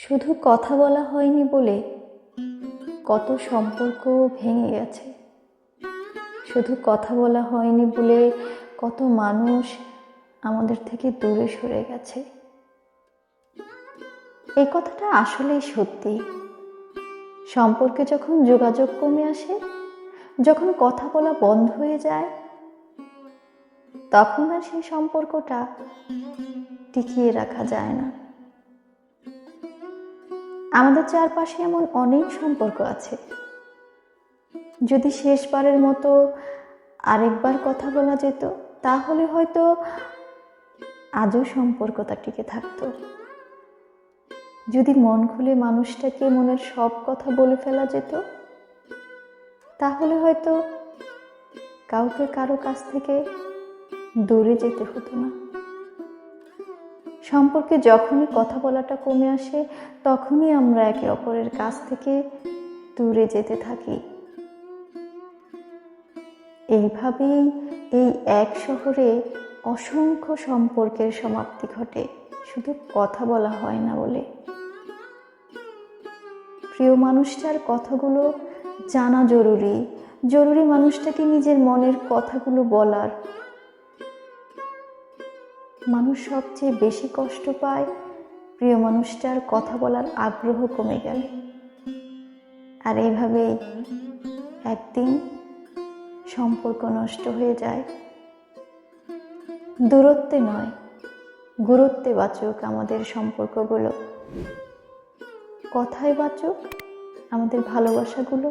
শুধু কথা বলা হয়নি বলে কত সম্পর্ক ভেঙে গেছে। শুধু কথা বলা হয়নি বলে কত মানুষ আমাদের থেকে দূরে সরে গেছে। এই কথাটা আসলেই সত্যি। সম্পর্কে যখন যোগাযোগ কমে আসে, যখন কথা বলা বন্ধ হয়ে যায়, তখন আর সেই সম্পর্কটা টিকিয়ে রাখা যায় না। আমাদের চারপাশে এমন অনেক সম্পর্ক আছে, যদি শেষবারের মতো আরেকবার কথা বলা যেত, তাহলে হয়তো আজও সম্পর্কটা টিকে থাকতো। যদি মন খুলে মানুষটাকে মনের সব কথা বলে ফেলা যেত, তাহলে হয়তো কাউকে কারো কাছ থেকে দূরে যেতে হতো না। সম্পর্কে যখনই কথা বলাটা কমে আসে, তখনই আমরা একে অপরের কাছ থেকে দূরে যেতে থাকি। এইভাবেই এই এক শহরে অসংখ্য সম্পর্কের সমাপ্তি ঘটে, শুধু কথা বলা হয় না বলে। প্রিয় মানুষটার কথাগুলো জানা জরুরি, মানুষটাকে নিজের মনের কথাগুলো বলার। মানুষ সবচেয়ে বেশি কষ্ট পায় প্রিয় মানুষটার কথা বলার আগ্রহ কমে গেলে। আর এইভাবেই একদিন সম্পর্ক নষ্ট হয়ে যায়। দূরত্বে নয়, গুরুত্বে বাঁচুক আমাদের সম্পর্কগুলো, কথায় বাঁচুক আমাদের ভালোবাসাগুলো।